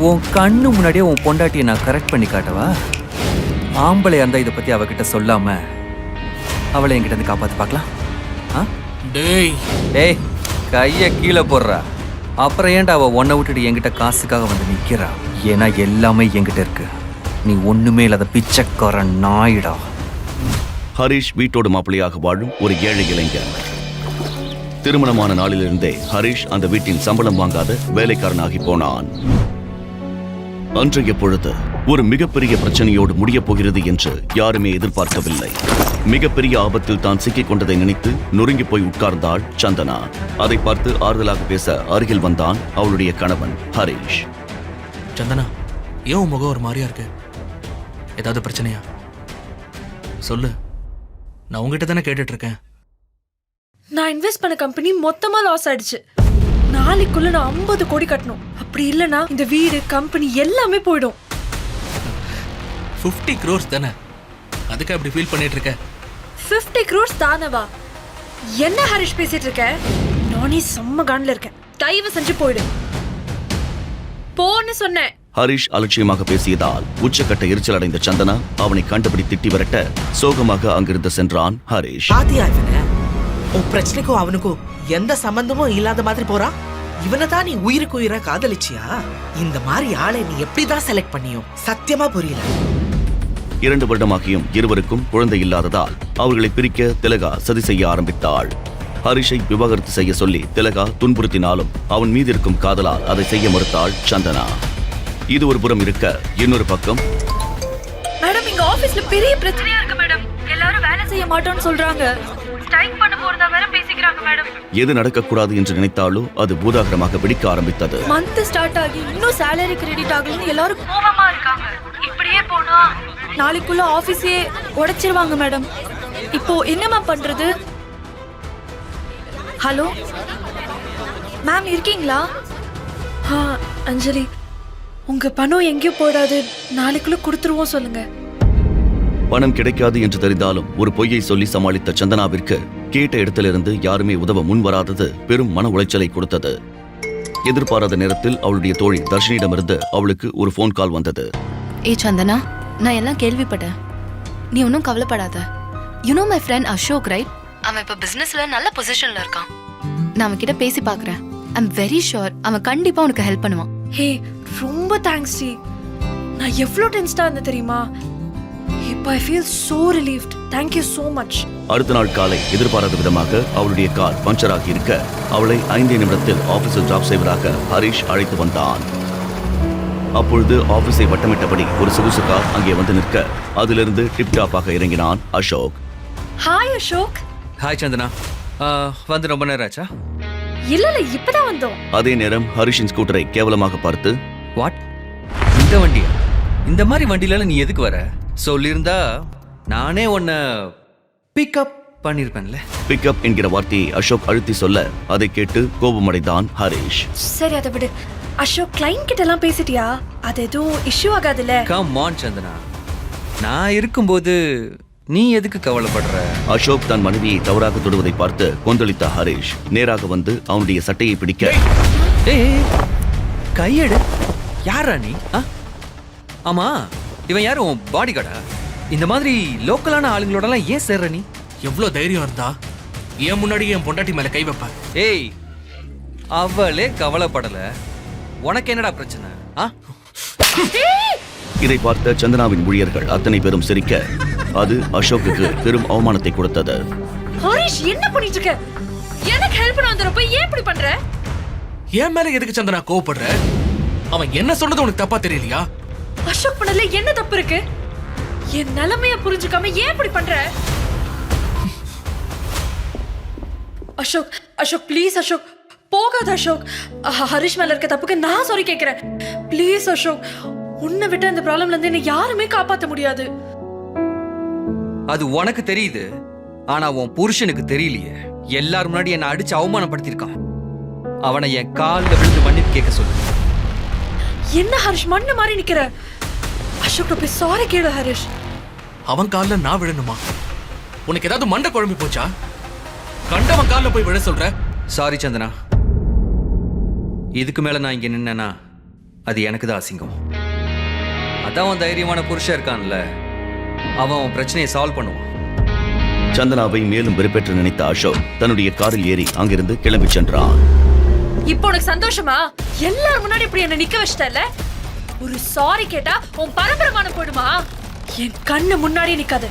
உன் கண்ணு முன்னாடியே உன் பொண்டாட்டியை நான் கரெக்ட் பண்ணி காட்டவா? ஆம்பளை இருந்தா இதை பத்தி அவகிட்ட சொல்லாம அவளை என்கிட்ட இருந்து காப்பாத்து பார்க்கலாம். டேய் கைய கீழே போடுறா. அப்புறம் ஏன்டா அவ உன்னை விட்டுட்டு என்கிட்ட காசுக்காக வந்து நிக்கிறா? ஏன்னா எல்லாமே என்கிட்ட இருக்கு. நீ ஒண்ணுமே இல்லாத பிச்சைக்காரன் நாயிடா. ஹரிஷ் வீட்டோடு மாப்பிள்ளையாக வாழும் ஒரு ஏழை இளைஞர். திருமணமான நாளிலிருந்தே ஹரிஷ் அந்த வீட்டின் சம்பளம் வாங்காத வேலைக்காரனாகி போனான். அன்றைய பொழுது ஒரு மிகப்பெரிய பிரச்சனையோடு முடியப் போகிறது என்று யாருமே எதிர்பார்க்கவில்லை. மிகப்பெரிய ஆபத்தில் தான் சிக்கிக் கொண்டதை நினைத்து நொறுங்கி போய் உட்கார்ந்தாள் சந்தனா. அதை பார்த்து ஆறுதலாக பேச அருகில் வந்தான் அவளுடைய கணவன் ஹரிஷ். சந்தனா, ஏன் முகம் ஒரு மாதிரியா இருக்கு? ஏதாவது பிரச்சனையா? சொல்லு, நான் உங்ககிட்ட தானே கேட்டுட்டு இருக்கேன். நான் இன்வெஸ்ட் பண்ண கம்பெனி மொத்தமா லாஸ் ஆயிடுச்சு. நாளைக்குள்ள நான் 50 கோடி கட்டணும். அப்படி இல்லைன்னா இந்த வீடு கம்பெனி எல்லாமே போயிடும். 50 crores தானே, அதுக்கு அப்படி ஃபீல் பண்ணிட்டு இருக்க? 50 crores தானவா? என்ன ஹரிஷ் பேசிட்டு இருக்க? நானே செம்ம கான்ல இருக்கேன். தயவு செஞ்சு போயிடு. போன்னு சொன்னேன். ஹரிஷ் அலட்சியமாக பேசியதால் உச்சக்கட்ட எரிச்சல் அடைந்த சந்தனா அவனை கண்டுபிடி திட்டி விரட்ட சோகமாக அங்கிருந்து சென்றான் ஹரிஷ். உன் பிரச்சனைக்கும் அவனுக்கும் எந்த சம்பந்தமும் இல்லாத மாதிரி போறா. இவனை தான் நீ உயிருக்கு உயிரா காதலிச்சியா? இந்த மாதிரி ஆளை நீ எப்படிதான் செலக்ட் பண்ணியோ சத்தியமா புரியல. 2 வருடமாகியும் இருவருக்கும் குழந்தை இல்லாததால் அவர்களை பிரிக்க திலகா சதி செய்ய ஆரம்பித்தாள். ஹரிஷை விவாகரத்து செய்ய சொல்லி திலகா துன்புறுத்தினாலும் அவன் மீது இருக்கும் காதலால் அதை செய்ய மறுத்தாள் சந்தனா. இது ஒரு புறம் இருக்க, இன்னொரு பக்கம் மேடம், இங்க ஆபீஸ்ல பெரிய பிரச்சனையா இருக்கு மேடம். எல்லாரும் வேலை செய்ய மாட்டோம்னு சொல்றாங்க. ஸ்ட்ரைக் பண்ண போறதா வேற பேசிக்கிறாங்க மேடம். எது நடக்கக்கூடாது என்று நினைத்தாலோ அது பூதாகரமாக வெடிக்க ஆரம்பித்தது. மந்த் ஸ்டார்ட் ஆகி இன்னும் salary கிரெடிட் ஆகலன்னு எல்லாரும் கோவமா இருக்காங்க. இப்படியே போனா நாளைக்குள்ள ஆபீஸே உடைச்சிருவாங்க மேடம். இப்போ என்னமா பண்றது? ஹலோ மேம், இருக்கீங்களா? அஞ்சலி, உங்க பணம் எங்கேயும் போடாது. நாளைக்குள்ள கொடுத்துருவோம் சொல்லுங்க. பணம் கிடைக்காது என்று தெரிந்தாலும் ஒரு பொய்யை சொல்லி சமாளித்த சந்தனாவிற்கு கேட்ட இடத்திலிருந்து யாருமே உதவ முன்வராதது பெரும் மன உளைச்சலை கொடுத்தது. எதிர்பாராத நேரத்தில் அவளுடைய தோழி தர்ஷினியிடமிருந்து அவளுக்கு ஒரு போன் கால் வந்தது. ஏ சந்தனா, நான் எல்லாம் கேள்விப்பட்டேன். நீ ஒன்றும் கவலைப்படாத. You know my friend Ashok, right? அவன் இப்போ பிசினஸ்ல நல்ல பொசிஷன்ல இருக்கான். நான் அவன் கிட்ட பேசி பார்க்கறேன். ஐ அம் வெரி ஷூர் அவன் கண்டிப்பா உனக்கு ஹெல்ப் பண்ணுவான். ஹே, ரொம்ப தேங்க்ஸ் டி. நான் எவ்வளவு டென்ஷனா இருந்தேன் தெரியுமா? இப்போ I feel so relieved. Thank you so much. அடுத்த நாள் காலை எதிர்பாராத விதமாக அவளுடைய கார் பஞ்சர் ஆகி இருக்க அவளை 5 நிமிடத்தில் ஆபீஸில் டிராப் செய்வதாக ஹரிஷ் அழைத்து வந்தான். அப்பொழுது ஆபீஸை வட்டமிட்டபடி ஒரு சொகுசு கார் அங்கே வந்து நிற்க அதிலிருந்து டிப்டாப்பாக இறங்கினான் அசோக். ஹாய் அசோக். ஹாய் சந்தனா. வந்து ரொம்ப நேரம் ஆச்சா? இல்ல இப்பதான் வந்தோம். அதே நேரம் ஹரிஷின் ஸ்கூட்டரை கேவலமாக பார்த்து, வாட், இந்த வண்டியா? இந்த மாதிரி வண்டியில நீ எதுக்கு வர? சொல்லியிருந்தா நானே உன்னை பிக்கப் பண்ணிருப்பேன்ல. பிக்கப் என்கிற வார்த்தையை அசோக் அழுத்தி சொல்ல அதை கேட்டு கோபமடைந்தான் ஹரிஷ். சரி, அதை விடு. அசோக், கிளைண்ட் கிட்ட எல்லாம் பேசிட்டியா? அது எதுவும் இஷ்யூ ஆகாதுல்ல? கம் ஆன் சந்தனா, நான் இருக்கும்போது நீ எதுக்கு கவலைப்படுற? அசோக் தன் மனைவியை தவறாக தொடுவதை பார்த்து கொந்தளித்த ஹரிஷ் நேராக வந்து அவனுடைய சட்டையை பிடிக்க, கையெடு. யாரா நீ? ஆமா, இவன் யாரும் உன் பாடி கார்டா? இந்த மாதிரி லோக்கலான ஆளுங்களோடலாம் ஏன் சேர்ற நீ? எவ்வளவு தைரியம் இருந்தா ஏன் முன்னாடி என் பொண்டாட்டி மேல கை வைப்ப? ஏய், அவளே கவலைப்படல, உனக்கு என்னடா பிரச்சனை? இதை பார்த்த சந்தனாவின் ஊழியர்கள் அத்தனை பேரும் சிரிக்க அது அசோக்குக்கு பெரும் அவமானத்தை கொடுத்தது. ஹரிஷ், என்ன பண்ணிட்டு இருக்க? எனக்கு ஹெல்ப் பண்ண வந்தறப்ப ஏன் இப்படி பண்ற? ஏன் மேல எதுக்கு சந்தனா கோவப்படுற? அவன் என்ன சொன்னது உனக்கு தப்பா தெரியலையா? அசோக் பண்ணல என்ன தப்பு இருக்கு? என் நிலைமைய புரிஞ்சுக்காம ஏன் இப்படி பண்ற? அசோக், அசோக் ப்ளீஸ் அசோக், போகாத அசோக். ஹரிஷ் மேல இருக்க தப்புக்கு நான் சாரி கேக்குறேன். ப்ளீஸ் அசோக், உன்னை விட்டு இந்த ப்ராப்ளம்ல இருந்து என்ன யாருமே காப்பாத்த முடியாது. அது உனக்கு தெரியுது, ஆனா உன் புருஷனுக்கு தெரியலையே. எல்லாரும் முன்னாடி என்ன அடிச்சு அவமானப்படுத்திருக்கான். அவனை என் காலில் விழுந்து மன்னிப்பு கேட்க சொல்லு. என்ன ஹரிஷ் மண்ணு மாதிரி நிக்கிற? அசோக் போய் சாரி கேளு ஹரிஷ். அவன் கால்ல நான் விழணுமா? உனக்கு ஏதாவது மண்டை குழம்பி போச்சா? கண்டவன் கால்ல போய் விழ சொல்ற? சாரி சந்தனா, இதுக்கு மேல நான் இங்க நின்னா அது எனக்கு தான் அசிங்கம். அதான் அவன் தைரியமான புருஷன் இருக்கான்ல, அவன் அவன் பிரச்சனையை சால்வ் பண்ணுவான். சந்தனாவை மேலும் வெறுப்பேற்ற நினைத்த அசோக் தன்னுடைய காரில் ஏறி அங்கிருந்து கிளம்பி சென்றான். இப்போ உனக்கு சந்தோஷமா? எல்லாரும் முன்னாடி இப்படி என்ன நிக்க வச்சிட்டல. ஒரு சாரி கேட்டா உன் பரபரமானம் போடுமா? என் கண்ணு முன்னாடி நிக்காது,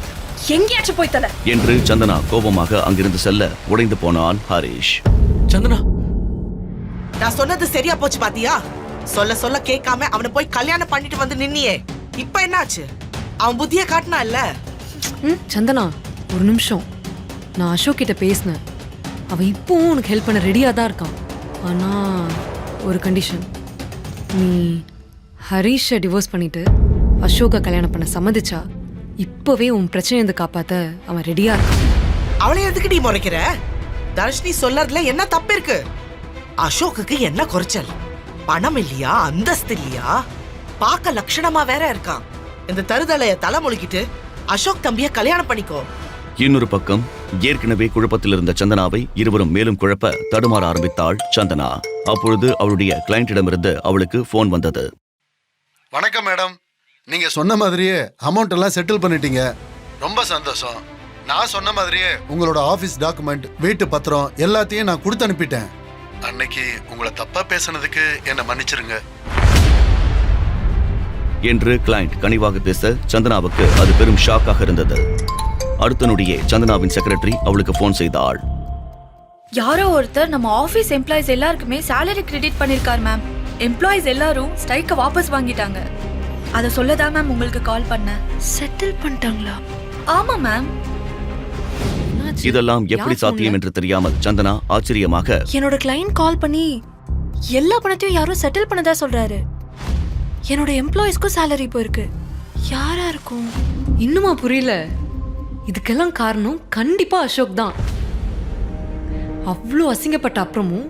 எங்கேயாச்சும் போய் தல என்று சந்தனா கோபமாக அங்கிருந்து செல்ல உடைந்து போனான் ஹரிஷ். சந்தனா, நான் சொன்னது சரியா போச்சு பாத்தியா? சொல்ல சொல்ல கேட்காம அவனை போய் கல்யாணம் பண்ணிட்டு வந்து நின்னியே, இப்ப என்னாச்சு? அவன் புத்திய காட்டினா இல்ல. சந்தனா, ஒரு நிமிஷம். நான் அசோக் கிட்ட பேசினேன். அவன் இப்போவும் உனக்கு ஹெல்ப் பண்ண ரெடியாக தான் இருக்கான். ஆனால் ஒரு கண்டிஷன். நீ ஹரீஷை டிவோர்ஸ் பண்ணிட்டு அசோக்கை கல்யாணம் பண்ண சம்மதிச்சா இப்போவே உன் பிரச்சனையை காப்பாற்ற அவன் ரெடியாக இருக்கான். அவளை எதுக்கு நீ முறைக்கிற? தர்ஷினி சொல்லறதுல என்ன தப்பு இருக்கு? அசோக்குக்கு என்ன குறைச்சல்? பணம் இல்லையா, அந்தஸ்து இல்லையா, பார்க்க லட்சணமா வேற இருக்கான். இந்த தருதலைய தலைமொழிக்கிட்டு அசோக் தம்பிய கல்யாணம் பண்ணிக்கோ. இன்னொரு பக்கம் ஏற்கனவே குழப்பத்தில் இருந்த சந்தனாவை இருவரும் மேலும் குழப்ப தடுமாற ஆரம்பித்தாள் சந்தனா. அப்பொழுது அவளுடைய கிளையண்டிடமிருந்து அவளுக்கு போன் வந்தது. வணக்கம் மேடம், நீங்க சொன்ன மாதிரியே அமௌண்ட் எல்லாம் செட்டில் பண்ணிட்டீங்க. ரொம்ப சந்தோஷம். நான் சொன்ன மாதிரியே உங்களோட ஆபீஸ் டாக்குமெண்ட், வீட்டு பத்திரம் எல்லாத்தையும் நான் கொடுத்து அனுப்பிட்டேன். அன்னைக்கு உங்களை தப்பா பேசுனதுக்கு என்ன மன்னிச்சிருங்க என்று கிளையண்ட் கனிவாக பேச சந்தனாவுக்கு அது பெரும் ஷாக்காக இருந்தது. அடுத்த நொடியே சந்தனாவின் செக்ரட்டரி அவளுக்கு போன் செய்தாள். யாரோ ஒருத்தர் நம்ம ஆபீஸ் எம்ப்ளாயிஸ் எல்லாருக்குமே salary கிரெடிட் பண்ணிருக்கார் மேம். எம்ப்ளாயிஸ் எல்லாரும் ஸ்ட்ரைக்க வாபஸ் வாங்கிட்டாங்க. அத சொல்லதான் மேம் உங்களுக்கு கால் பண்ணேன். செட்டில் பண்ணிட்டாங்களா? ஆமா மேம். இதெல்லாம் எப்படி சாத்தியம் என்று தெரியாமல் சந்தனா ஆச்சரியமாக, என்னோட கிளையண்ட் கால் பண்ணி எல்லா பணத்தையும் யாரும் செட்டில் பண்ணதா சொல்றாரு. என்னோட எம்ப்ளாயிஸ்க்கும் salary போயிருக்கு. யாரா இருக்கும்? இன்னுமா புரியல? இதுக்கெல்லாம் காரணம் கண்டிப்பா அசோக் தான். அவ்வளோ அசிங்கப்பட்ட அப்புறமும்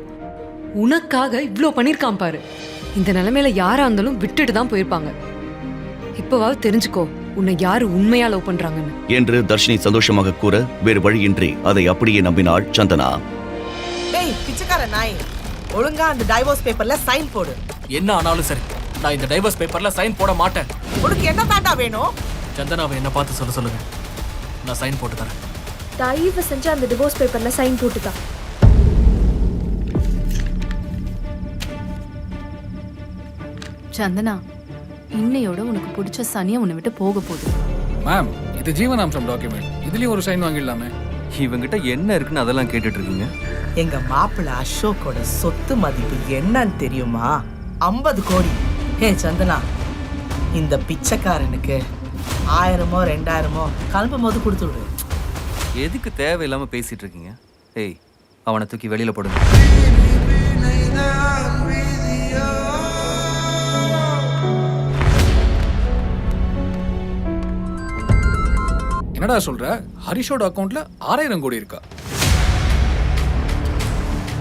உனக்காக இவ்வளோ பண்ணியிருக்கான் பாரு. இந்த நிலைமையில யாரா இருந்தாலும் விட்டுட்டு தான் போயிருப்பாங்க. இப்பவாவது தெரிஞ்சுக்கோ உன்னை யாரு உண்மையா லவ் பண்றாங்கன்னு என்று தர்ஷினி சந்தோஷமாக கூற வேறு வழியின்றி அதை அப்படியே நம்பினாள் சந்தனா. டேய் பிச்சைக்கார நாய், ஒழுங்கா அந்த டைவோர்ஸ் பேப்பர்ல சைன் போடு. என்ன ஆனாலும் சரி, நான் இந்த டைவர்ஸ் பேப்பர்ல சைன் போட மாட்டேன். உனக்கு என்ன தாண்டா வேணும்? சந்தனாவை என்ன பார்த்து சொல்லுங்க, நான் சைன் போட்டு தரேன். தயவு செஞ்சு அந்த டிவோர்ஸ் பேப்பர்ல சைன் போட்டுதான். சந்தனா, இன்னையோட உனக்கு பிடிச்ச சனியை உன்னை விட்டு போக போகுது. மேம், இது ஜீவனாம்சம் டாக்குமெண்ட். இதுலயும் ஒரு சைன் வாங்கிடலாமே. இவங்கிட்ட என்ன இருக்குன்னு அதெல்லாம் கேட்டுட்டு இருக்கீங்க? எங்க மாப்பிள்ள அசோக்கோட சொத்து மதிப்பு என்னன்னு தெரியுமா? 50 கோடி. ஹே சந்தனா, இந்த பிச்சைக்காரனுக்கு 1000மோ 2000மோ கிளம்பும் போது கொடுத்து விடு. எதுக்கு தேவையில்லாம பேசிட்டு இருக்கீங்க? ஏய், அவனை தூக்கி வெளியில போடுங்க. என்னடா சொல்ற? ஹரிஷோட அக்கவுண்ட்ல 6000 கோடி இருக்கா?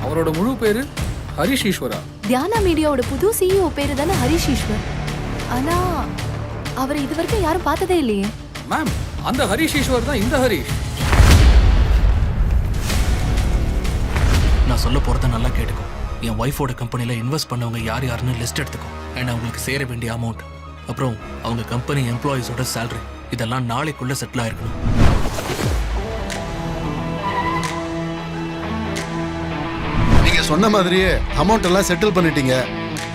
அவரோட முழு பேரு ஹரிஷ் ஈஸ்வரா. தியானா மீடியாவோட புது சிஇஓ பேரு தானே ஹரிஷ் ஈஸ்வர். ஆனா அவரை இதுவரைக்கும் யாரும் பார்த்ததே இல்லையே. மேம், அந்த ஹரிஷ் ஈஸ்வர் தான் இந்த ஹரிஷ். நான் சொல்ல போறத நல்லா கேட்டுக்கோ. என் ஒய்ஃபோட கம்பெனில இன்வெஸ்ட் பண்ணவங்க யார் யாருன்னு லிஸ்ட் எடுத்துக்கோ. ஏன்னா அவங்களுக்கு சேர வேண்டிய அமௌண்ட், அப்புறம் அவங்க கம்பெனி எம்ப்ளாயிஸோட சேலரி, இதெல்லாம் நாளைக்குள்ள செட்டில் ஆயிருக்கணும். நீங்க சொன்ன மாதிரியே அமௌண்ட் எல்லாம் செட்டில் பண்ணிட்டீங்க.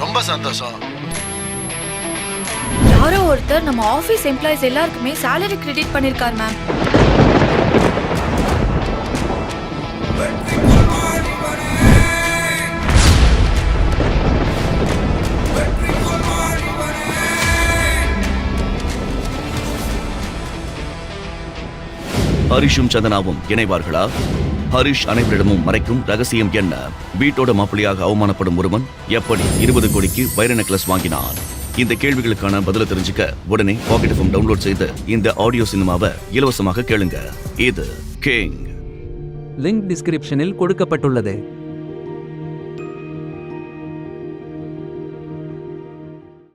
ரொம்ப சந்தோஷம். யாரோ ஒருத்தர் நம்ம ஆபீஸ் எம்ப்ளாயிஸ் எல்லாருக்குமே salary கிரெடிட் பண்ணிருக்கார் மேம். ஹரிஷும் சந்தனாவும் இணைவார்களா? ஹரிஷ் அனைவரிடமும் மறைக்கும் ரகசியம் என்ன? வீட்டோட மாப்பிள்ளையாக அவமானப்படும் ஒருவன் எப்படி 20 கோடிக்கு வைர நெக்லஸ் வாங்கினான்? இந்த கேள்விகளுக்கான பதில தெரிஞ்சுக்க உடனே பாக்கெட் எஃப்எம் டவுன்லோட் செய்து இந்த ஆடியோ சினிமாவை இலவசமாக கேளுங்க. இது கிங். லிங்க் டிஸ்கிரிப்ஷனில் கொடுக்கப்பட்டுள்ளது.